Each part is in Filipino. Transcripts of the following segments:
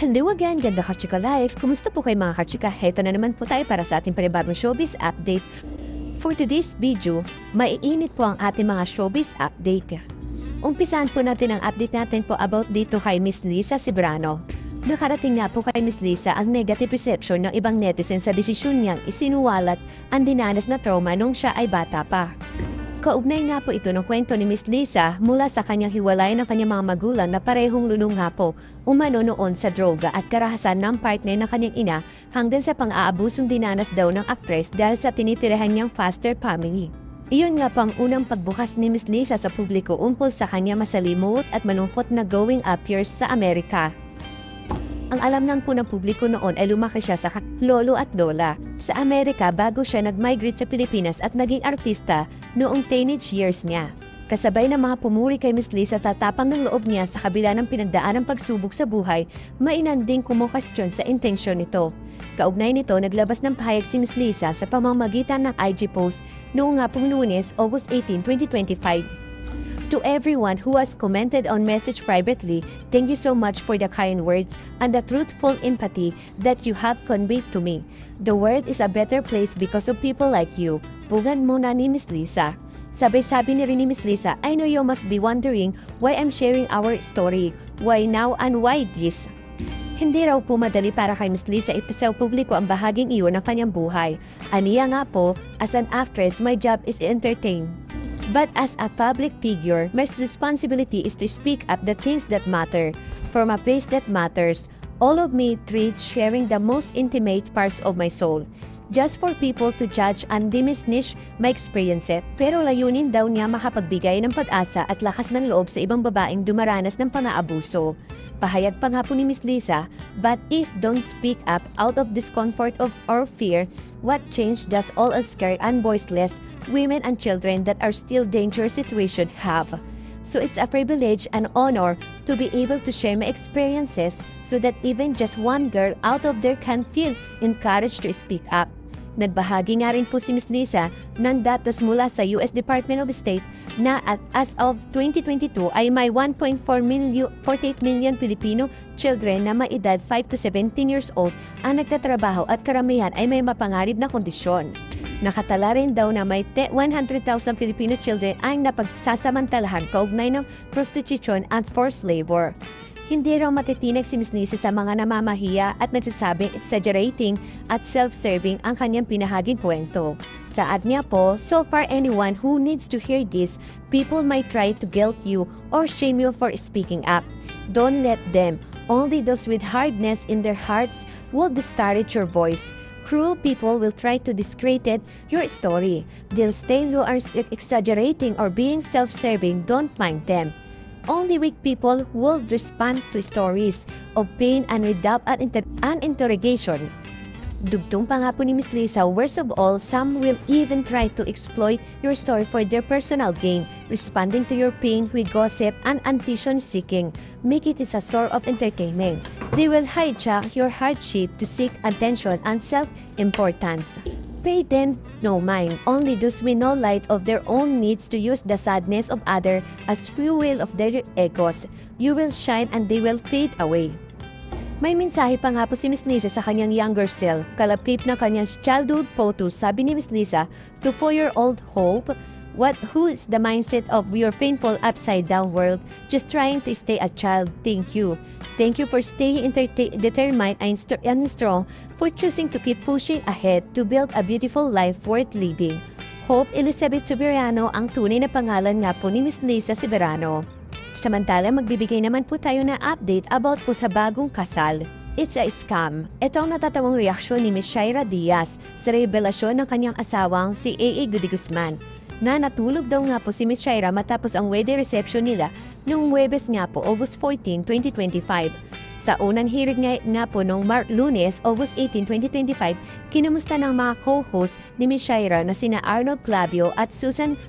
Hello again, ganda Kachika Life. Kumusta po kayo mga Kachika? Heto na naman po tayo para sa ating panibagong showbiz update. For today's video, maiinit po ang ating mga showbiz update. Umpisahan po natin ang update natin po about dito kay Miss Lisa Ceberano. Nakarating nga po kay Miss Lisa ang negative perception ng ibang netizens sa desisyon niyang isinuwalat ang dinanas na trauma nung siya ay bata pa. Kaugnay nga po ito ng kwento ni Miss Lisa mula sa kanyang hiwalay ng kanyang mga magulang na parehong lulong nga po umano noon sa droga at karahasan ng partner ng kanyang ina hanggang sa pang-aabusong dinanas daw ng aktres dahil sa tinitirahan niyang foster family. Iyon nga pang unang pagbukas ni Miss Lisa sa publiko ukol sa kanyang masalimot at malungkot na growing up years sa Amerika. Ang alam lang po ng publiko noon ay lumaki siya sa lolo at lola sa Amerika bago siya nag-migrate sa Pilipinas at naging artista noong teenage years niya. Kasabay ng mga pumuri kay Miss Lisa sa tapang ng loob niya sa kabila ng pinagdaan ng pagsubok sa buhay, mainanding kumukastyon sa intensyon nito. Kaugnay nito, naglabas ng pahayag si Miss Lisa sa pamamagitan ng IG post noong nga pong Lunes, August 18, 2025. To everyone who has commented on message privately, thank you so much for the kind words and the truthful empathy that you have conveyed to me. The world is a better place because of people like you. Bugan muna ni Miss Lisa. Sabay-sabi ni rin ni Miss Lisa, I know you must be wondering why I'm sharing our story. Why now and why this? Hindi raw po madali para kay Miss Lisa ipisaw publiko ang bahaging iyon ng kanyang buhay. Aniya nga po, as an actress, my job is to entertain. But as a public figure, my responsibility is to speak up the things that matter. From a place that matters, all of me treats sharing the most intimate parts of my soul. Just for people to judge and diminish my experiences. Pero layunin daw niya makapagbigay ng pag-asa at lakas ng loob sa ibang babaeng dumaranas ng pang-aabuso. Pahayag pa nga po ni Miss Lisa, but if don't speak up out of discomfort or fear, what change does all us scared and voiceless women and children that are still dangerous situation have? So it's a privilege and honor to be able to share my experiences so that even just one girl out of there can feel encouraged to speak up. Nagbahagi nga rin po si Miss Lisa ng datos mula sa US Department of State na as of 2022 ay may 1.48 million Filipino children na may edad 5 to 17 years old ang nagtatrabaho at karamihan ay may mapanganib na kondisyon. Nakatala rin daw na may 100,000 Filipino children ay napagsasamantalahan kaugnay ng prostitution at forced labor. Hindi raw matitinag si Miss Lisa sa mga namamahiya at nagsasabing exaggerating at self-serving ang kanyang pinahaging kwento. Saad niya po, so far anyone who needs to hear this, people might try to guilt you or shame you for speaking up. Don't let them. Only those with hardness in their hearts will discourage your voice. Cruel people will try to discredit your story. They'll say you are exaggerating or being self-serving. Don't mind them. Only weak people will respond to stories of pain and redoubt and interrogation. Dugtong pa nga po ni Miss Lisa, worst of all, some will even try to exploit your story for their personal gain, responding to your pain with gossip and attention-seeking. Make it a source of entertainment. They will hijack your hardship to seek attention and self-importance. Pay them no mind, only those with no light of their own needs to use the sadness of others as fuel of their egos. You will shine and they will fade away. May mensahe pa nga po si Miss Lisa sa kanyang younger self, kalapit na kanyang childhood photos. Sabi ni Miss Lisa, to 4-year-old Hope, who is the mindset of your painful upside-down world, just trying to stay a child. Thank you. Thank you for staying determined and strong, for choosing to keep pushing ahead to build a beautiful life worth living. Hope Elizabeth Ceberano ang tunay na pangalan nga po ni Miss Lisa Ceberano. Samantala, magbibigay naman po tayo na update about po sa bagong kasal. It's a scam. Ito ang natatawang reaksyon ni Miss Shaira Diaz sa revelasyon ng kanyang asawang si A.A. Goody Guzman, na natulog daw nga po si Miss Shaira matapos ang wedding reception nila noong Huwebes nga po, August 14, 2025. Sa unang hearing nga po noong Lunes, August 18, 2025, kinumusta ng mga co-host ni Miss Shaira na sina Arnold Clavio at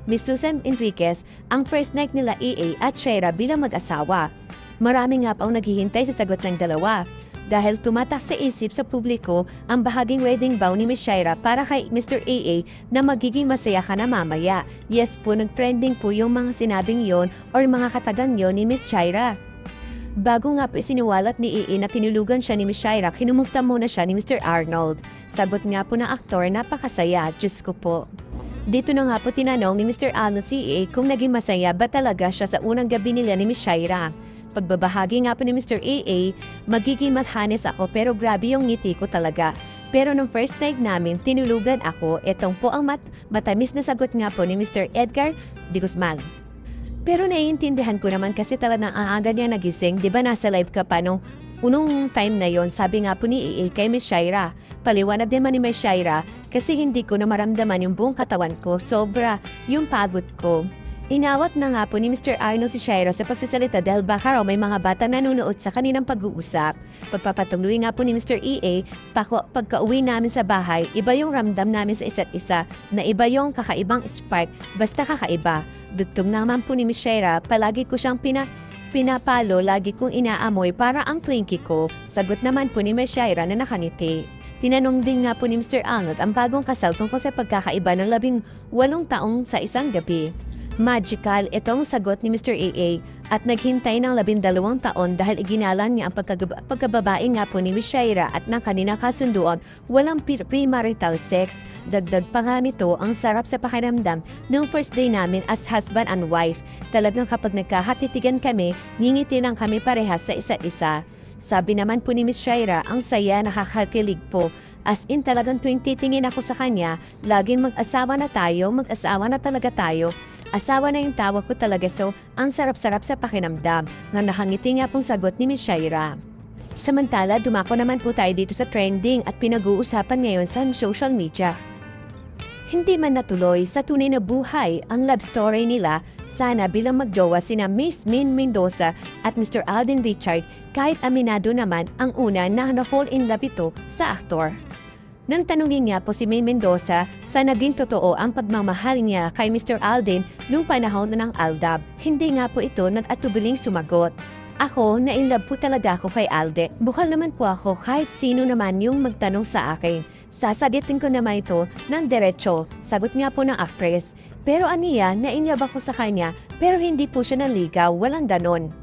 Miss Susan Enriquez ang first night nila AA at Shaira bilang mag-asawa. Marami nga pa ang naghihintay sa sagot ng dalawa. Dahil tumatak sa isip sa publiko ang bahaging wedding vow ni Miss Shaira para kay Mr. AA na magiging masaya ka na mamaya. Yes po, nag-trending po yung mga sinabing yon or mga katagang yon ni Miss Shaira. Bago nga po isiniwalat ni EA na tinulugan siya ni Miss Shaira, kinumusta muna siya ni Mr. Arnold. Sagot nga po ng aktor, napakasaya, Diyos ko po. Dito na nga po tinanong ni Mr. Arnold si EA kung naging masaya ba talaga siya sa unang gabi nila ni Miss Shaira. Pagbabahagi nga po ni Mr. EA, magiging mathanes ako pero grabe yung ngiti ko talaga. Pero nung first night namin, tinulugan ako, etong po ang matamis na sagot nga po ni Mr. Edgar de Guzman. Pero naiintindihan ko naman kasi talagang ang aga niya nagising, di ba nasa live ka pa nung unong time na yon, sabi nga po ni EA kay Miss Shaira. Paliwanag din man ni Miss Shaira kasi hindi ko na maramdaman yung buong katawan ko, sobra yung pagod ko. Inawat na nga po ni Mr. Arnold si Shaira sa pagsasalita dahil baka raw may mga bata nanonood sa kanilang pag-uusap. Pagpapatuloy nga po ni Mr. EA, pagka-uwi namin sa bahay, iba yung ramdam namin sa isa't isa, na iba yung kakaibang spark, basta kakaiba. Dugtong naman po ni Miss Shaira, palagi ko siyang pinapalo, lagi kong inaamoy para ang clinky ko. Sagot naman po ni Miss Shaira na nakaniti. Tinanong din nga po ni Mr. Arnold ang bagong kasal tungkol sa pagkakaiba ng 18 taong sa isang gabi. Magical itong sagot ni Mr. EA at naghintay ng 12 taon dahil iginalan niya ang pagkababae nga po ni Miss Shaira at ng kanina kasunduan, walang premarital sex. Dagdag pa nga nito, ang sarap sa pakiramdam ng first day namin as husband and wife. Talagang kapag nagkakatitigan kami, ngingiti lang kami parehas sa isa't isa. Sabi naman po ni Miss Shaira, ang saya, nakakakilig po. As in talagang tuwing titingin ako sa kanya, laging mag-asawa na talaga tayo. Asawa na yung tawag ko talaga, so ang sarap-sarap sa pakinamdam. Nga nakangiti nga pong sagot ni Miss Shaira. Samantala, dumako naman po tayo dito sa trending at pinag-uusapan ngayon sa social media. Hindi man natuloy sa tunay na buhay ang love story nila, sana bilang magjowa sina Miss Maine Mendoza at Mr. Alden Richard, kahit aminado naman ang una na na-fall in love ito sa aktor. Nang tanungin niya po si Maine Mendoza sa naging totoo ang pagmamahal niya kay Mr. Alden nung panahon na ng Aldab, hindi nga po ito nag-atubiling sumagot. Ako, na-inlove po talaga ako kay Alden. Bukal naman po ako kahit sino naman yung magtanong sa akin. Sasagutin ko naman ito ng diretso, sagot nga po ng actress. Pero aniya, na-inlove ako sa kanya pero hindi po siya nanligaw, walang ganon.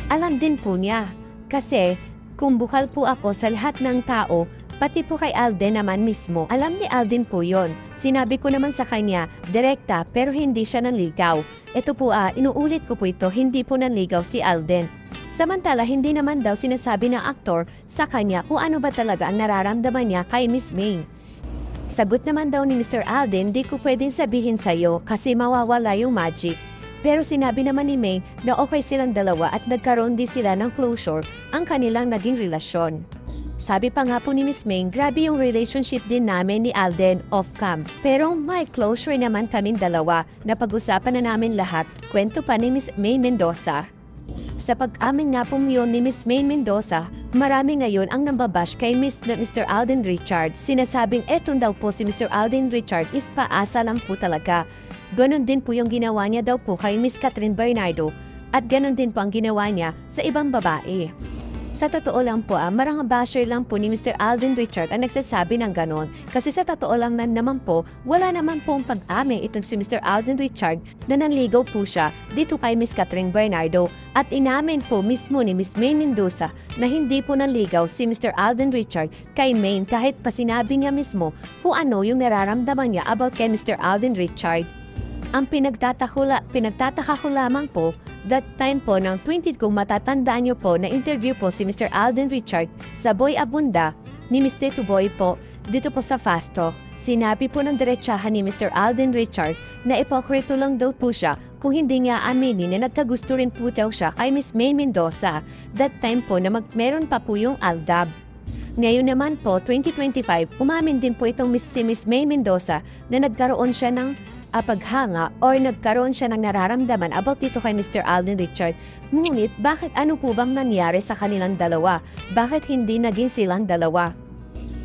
Alam din po niya, kasi kung bukal po ako sa lahat ng tao, pati po kay Alden naman mismo, alam ni Alden po yon. Sinabi ko naman sa kanya, direkta pero hindi siya nanligaw. Ito po inuulit ko po ito, hindi po nanligaw si Alden. Samantala, hindi naman daw sinasabi ng aktor sa kanya kung ano ba talaga ang nararamdaman niya kay Miss Maine. Sagot naman daw ni Mr. Alden, di ko pwedeng sabihin sa'yo kasi mawawala yung magic. Pero sinabi naman ni Maine na okay silang dalawa at nagkaroon din sila ng closure ang kanilang naging relasyon. Sabi pa nga po ni Miss Maine, grabe yung relationship din namin ni Alden off-cam. Pero may closure naman kaming dalawa na pag-usapan na namin lahat, kwento pa ni Miss Maine Mendoza. Sa pag-amin nga po yun ni Miss Maine Mendoza, marami ngayon ang nambabash kay Mr. Alden Richard. Sinasabing etong daw po si Mr. Alden Richard is paasa lang po talaga. Ganon din po yung ginawa niya daw po kay Miss Catherine Bernardo at ganon din po ang ginawa niya sa ibang babae. Sa totoo lang po, marang basher lang po ni Mr. Alden Richard ang nagsasabi ng ganon. Kasi sa totoo lang naman po, wala naman pong pag-amin itong si Mr. Alden Richard na nanligaw po siya dito kay Miss Catherine Bernardo. At inamin po mismo ni Miss Maine Mendoza na hindi po nanligaw si Mr. Alden Richard kay Maine kahit pa sinabi niya mismo kung ano yung nararamdaman niya about kay Mr. Alden Richard. Ang pinagtataka ko lamang po, that time po ng 20 kung matatandaan niyo po na interview po si Mr. Alden Richard sa Boy Abunda ni Mr. Tuboy po dito po sa Fast Talk. Sinabi po ng diretsahan ni Mr. Alden Richard na ipokrito lang daw po siya kung hindi nga aminin na nagkagusto rin po daw siya kay Miss Maine Mendoza. That time po na meron pa po yung Aldab. Ngayon naman po, 2025, umamin din po itong si Miss Maine Mendoza na nagkaroon siya ng paghanga or nagkaroon siya ng nararamdaman about dito kay Mr. Alden Richard. Ngunit bakit ano po bang nangyari sa kanilang dalawa? Bakit hindi naging silang dalawa?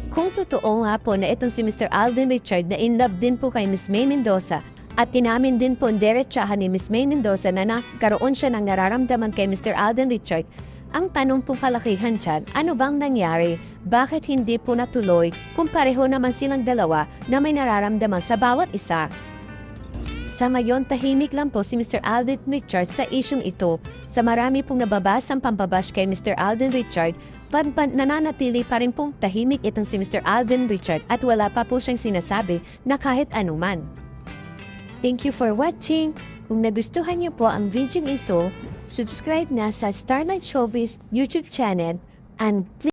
Kung totoo nga po na itong si Mr. Alden Richard na in love din po kay Miss Maine Mendoza at tinamin din po diretsahan ni Miss Maine Mendoza na nagkaroon siya ng nararamdaman kay Mr. Alden Richard, ang tanong pong kalakihan dyan, ano bang nangyari? Bakit hindi po natuloy kung pareho naman silang dalawa na may nararamdaman sa bawat isa? Sa ngayon, tahimik lang po si Mr. Alden Richard sa isyong ito. Sa marami pong nababasang pambabash kay Mr. Alden Richard, nananatili pa rin pong tahimik itong si Mr. Alden Richard at wala pa po siyang sinasabi na kahit anuman. Thank you for watching. Kung nagustuhan niyo po ang video ito, subscribe na sa Starlight Showbiz YouTube channel and please